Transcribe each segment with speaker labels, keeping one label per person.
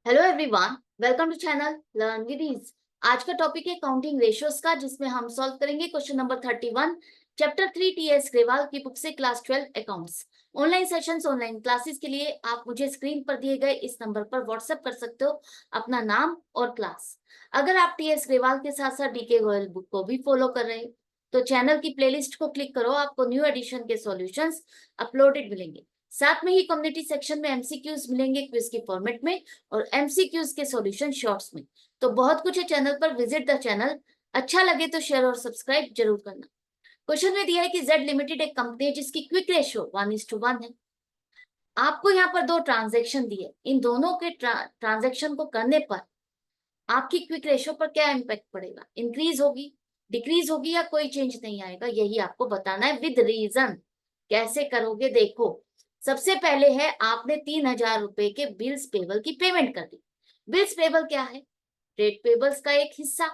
Speaker 1: Hello everyone, welcome to channel learn with ease. आज का topic है काउंटिंग रेशियोज का, जिसमें हम सॉल्व करेंगे question number 31 chapter 3 TS Grewal की बुक से class 12 accounts. Online sessions, online classes के लिए आप मुझे स्क्रीन पर दिए गए इस नंबर पर व्हाट्सएप कर सकते हो अपना नाम और क्लास। अगर आप टीएस ग्रेवाल के साथ साथ डीके गोयल बुक को भी फॉलो कर रहे हो तो चैनल की प्लेलिस्ट को क्लिक करो, आपको न्यू एडिशन के सॉल्यूशंस अपलोडेड मिलेंगे। साथ में ही कम्युनिटी सेक्शन में एमसीक्यूज मिलेंगे क्विज के फॉर्मेट में और एमसीक्यूज के सॉल्यूशन शॉर्ट्स में। तो बहुत कुछ है चैनल पर, विजिट द चैनल। अच्छा लगे तो शेयर और सब्सक्राइब जरूर करना। क्वेश्चन में दिया है कि जेड लिमिटेड एक कंपनी है जिसकी क्विक रेशियो 1:1 है। आपको यहाँ पर दो ट्रांजेक्शन दिए, इन दोनों के ट्रांजेक्शन को करने पर आपकी क्विक रेशियो पर क्या इम्पैक्ट पड़ेगा, इंक्रीज होगी, डिक्रीज होगी या कोई चेंज नहीं आएगा, यही आपको बताना है विद रीजन। कैसे करोगे देखो। सबसे पहले है, आपने 3,000 रुपए के बिल्स पेबल की पेमेंट कर दी। बिल्स पेबल क्या है? ट्रेड पेबल्स का एक हिस्सा।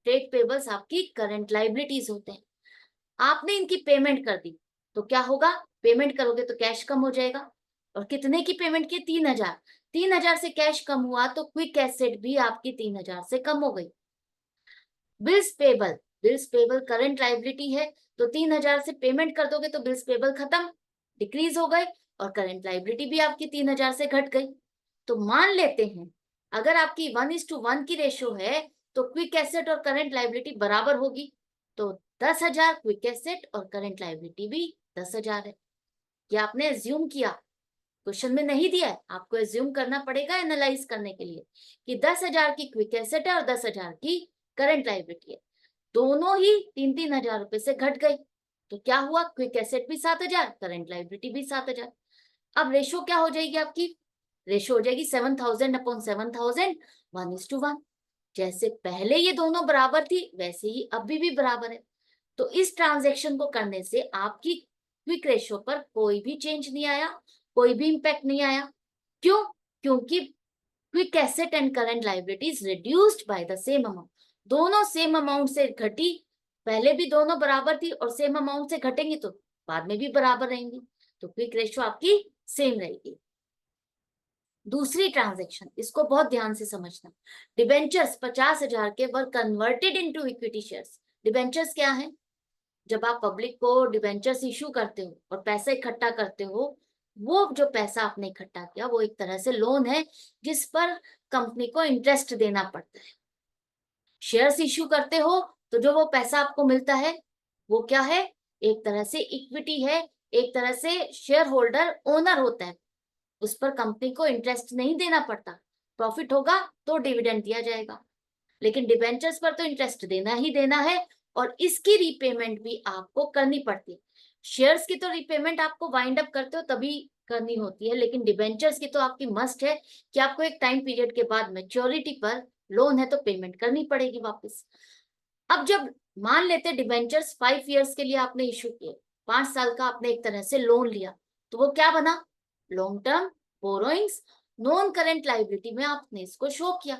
Speaker 1: ट्रेड पेबल्स आपकी करंट लाइबिलिटीज होते हैं। आपने इनकी पेमेंट कर दी तो क्या होगा? पेमेंट करोगे तो कैश कम हो जाएगा। और कितने की पेमेंट की? 3,000। 3,000 से कैश कम हुआ तो क्विक एसेट भी आपकी 3,000 से कम हो गई। Bills payable, bills payable current liability है, तो 3,000 से पेमेंट कर दोगे तो बिल्स पेबल खत्म, डिक्रीज हो गए और करंट लाइबिलिटी भी आपकी 3,000 से घट गई। तो मान लेते हैं अगर आपकी 1:1 की रेशियो है तो क्विक एसेट और करंट लाइबिलिटी बराबर होगी। तो 10,000 क्विक एसेट और करंट लाइबिलिटी भी 10,000 है। क्या आपने एज्यूम किया? क्वेश्चन में नहीं दिया है, आपको एज्यूम करना पड़ेगा एनालाइज करने के लिए कि 10,000 की क्विक एसेट है और 10,000 की करंट लाइबिलिटी है। दोनों ही 3-3 हजार रुपए से घट गई। तो क्या हुआ? क्विक एसेट भी 7,000, करंट लाइबिलिटी भी 7,000। अब रेशो क्या हो जाएगी आपकी? रेशो हो जाएगी 7,000 अपॉन 7,000, 1:1। जैसे पहले ये दोनों बराबर थी वैसे ही अभी भी बराबर है। तो इस ट्रांजेक्शन को करने से आपकी क्विक रेशो पर कोई भी चेंज नहीं आया, कोई भी इंपैक्ट नहीं आया। क्यों? क्योंकि quick asset and current liabilities reduced by the same amount. दोनों सेम अमाउंट से घटी। पहले भी दोनों बराबर थी और सेम अमाउंट से घटेंगी तो बाद में भी बराबर रहेंगी। तो क्विक रेशो आपकी सेम रहेगी। दूसरी ट्रांजैक्शन, इसको बहुत ध्यान से समझना। डिबेंचर्स 50,000 के were converted into equity shares. Debentures क्या है? जब आप पब्लिक को डिबेंचर्स इशू करते हो और पैसा इकट्ठा करते हो, वो जो पैसा आपने इकट्ठा किया वो एक तरह से लोन है जिस पर कंपनी को इंटरेस्ट देना पड़ता है। शेयर्स इश्यू करते हो तो जो वो पैसा आपको मिलता है वो क्या है? एक तरह से इक्विटी है, एक तरह से शेयर होल्डर ओनर होता है, उस पर कंपनी को इंटरेस्ट नहीं देना पड़ता। प्रॉफिट होगा तो डिविडेंड दिया जाएगा, लेकिन डिबेंचर्स पर तो इंटरेस्ट देना ही देना है और इसकी रीपेमेंट भी आपको करनी पड़ती है। शेयर्स की तो रीपेमेंट आपको वाइंड अप करते हो तभी करनी होती है, लेकिन डिबेंचर्स की तो आपकी मस्ट है कि आपको एक टाइम पीरियड के बाद मैच्योरिटी पर लोन है तो पेमेंट करनी पड़ेगी वापस। अब जब मान लेते डिबेंचर्स 5 इयर्स के लिए आपने इशू किए, 5 साल का आपने एक तरह से लोन लिया, तो वो क्या बना? Long term borrowings. Non current liability में आपने इसको शो किया।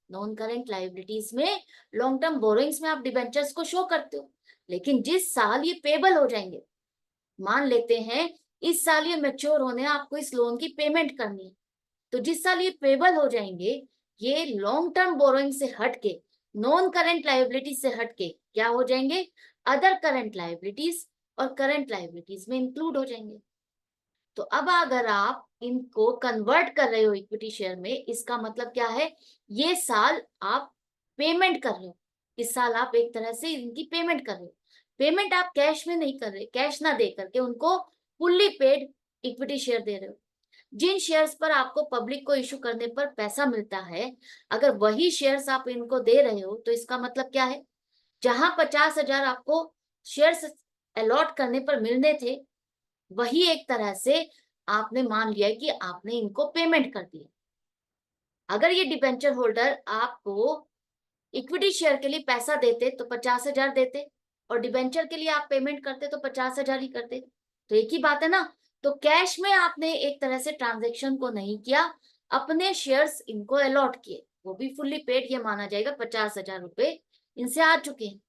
Speaker 1: नॉन करेंट लाइबिलिटीज में, लॉन्ग टर्म बोरोइंग्स में आप डिबेंचर्स को शो करते हो, लेकिन जिस साल ये पेबल हो जाएंगे, मान लेते हैं इस साल ये मैच्योर होने आपको इस लोन की पेमेंट करनी है, तो जिस साल ये पेबल हो जाएंगे, ये लॉन्ग टर्म बोरोइंग से हटके, नॉन करंट लायबिलिटी से हटके क्या हो जाएंगे? अदर करंट लायबिलिटीज और करंट लायबिलिटीज में इंक्लूड हो जाएंगे। तो अब अगर आप इनको कन्वर्ट कर रहे हो इक्विटी शेयर में, इसका मतलब क्या है? ये साल आप पेमेंट कर रहे हो, इस साल आप एक तरह से इनकी पेमेंट कर रहे हो। पेमेंट आप कैश में नहीं कर रहे, कैश ना दे करके उनको फुल्ली पेड इक्विटी शेयर दे रहे हो। जिन शेयर्स पर आपको पब्लिक को इशू करने पर पैसा मिलता है, अगर वही शेयर्स आप इनको दे रहे हो तो इसका मतलब क्या है? जहां 50,000 आपको शेयर्स अलॉट करने पर मिलने थे, वही एक तरह से आपने मान लिया कि आपने इनको पेमेंट कर दिया। अगर ये डिबेंचर होल्डर आपको इक्विटी शेयर के लिए पैसा देते तो 50,000 देते, और डिबेंचर के लिए आप पेमेंट करते तो 50,000 ही करते। तो एक ही बात है ना। तो कैश में आपने एक तरह से ट्रांजेक्शन को नहीं किया, अपने शेयर्स इनको अलॉट किए, वो भी फुल्ली पेड, ये माना जाएगा 50,000 रुपए इनसे आ चुके हैं,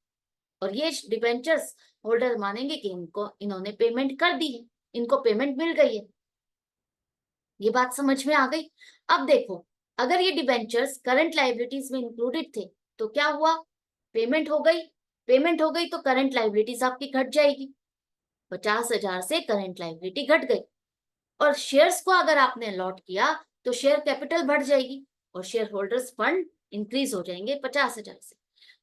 Speaker 1: और ये डिबेंचर्स होल्डर मानेंगे कि इनको इन्होंने पेमेंट कर दी है, इनको पेमेंट मिल गई है। ये बात समझ में आ गई? अब देखो, अगर ये डिबेंचर्स करंट लाइबिलिटीज में इंक्लूडेड थे तो क्या हुआ, पेमेंट हो गई, पेमेंट हो गई तो करंट लाइबिलिटीज आपकी घट जाएगी, 50,000 से करंट लाइबिलिटी घट गई। और शेयर्स को अगर आपने अलॉट किया तो शेयर कैपिटल बढ़ जाएगी और शेयर होल्डर्स फंड इंक्रीज हो जाएंगे 50,000 से।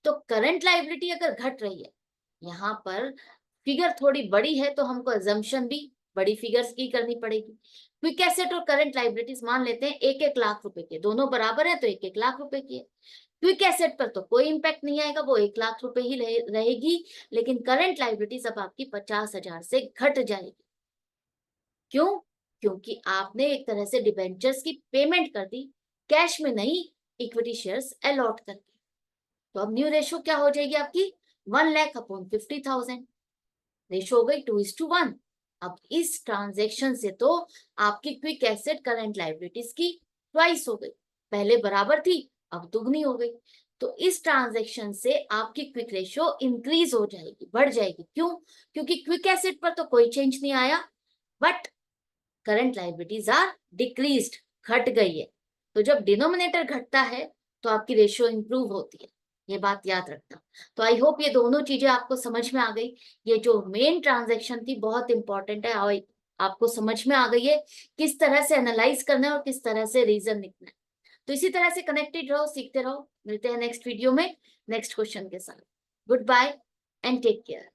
Speaker 1: तो करंट लाइबिलिटी अगर घट रही है, यहाँ पर फिगर थोड़ी बड़ी है तो हमको अजम्पशन भी बड़ी फिगर्स की करनी पड़ेगी। क्विक एसेट और करंट लाइबिलिटीज मान लेते हैं 1-1 लाख रुपए के, दोनों बराबर है तो 1-1 लाख रुपए की है। क्विक एसेट पर तो कोई इंपैक्ट नहीं आएगा, वो 1 लाख रुपए ही रहेगी, लेकिन करंट लाइबिलिटीज अब आपकी 50,000 से घट जाएगी। क्यों? क्योंकि आपने एक तरह से डिबेंचर्स की पेमेंट कर दी, कैश में नहीं, इक्विटी शेयर्स अलॉट करके। तो अब न्यू रेशो क्या हो जाएगी आपकी, 1,00,000/50,000, रेशो हो गई 2:1। अब इस ट्रांजेक्शन से तो आपकी क्विक एसेट करंट लाइबिलिटीज की ट्वाइस हो गई, पहले बराबर थी अब दुगनी हो गई। तो इस ट्रांजेक्शन से आपकी क्विक रेशो इंक्रीज हो जाएगी, बढ़ जाएगी। क्यों? क्योंकि क्विक एसेट पर तो कोई चेंज नहीं आया, but current liabilities are decreased, घट गई है। तो जब डिनोमिनेटर घटता है तो आपकी रेशियो इंप्रूव होती है, ये बात याद रखना। तो आई होप ये दोनों चीजें आपको समझ में आ गई। ये जो मेन ट्रांजैक्शन थी बहुत इंपॉर्टेंट है और आपको समझ में आ गई है किस तरह से एनालाइज करना है और किस तरह से रीजन लिखना है। तो इसी तरह से कनेक्टेड रहो, सीखते रहो। मिलते हैं नेक्स्ट वीडियो में नेक्स्ट क्वेश्चन के साथ। Good bye and take care.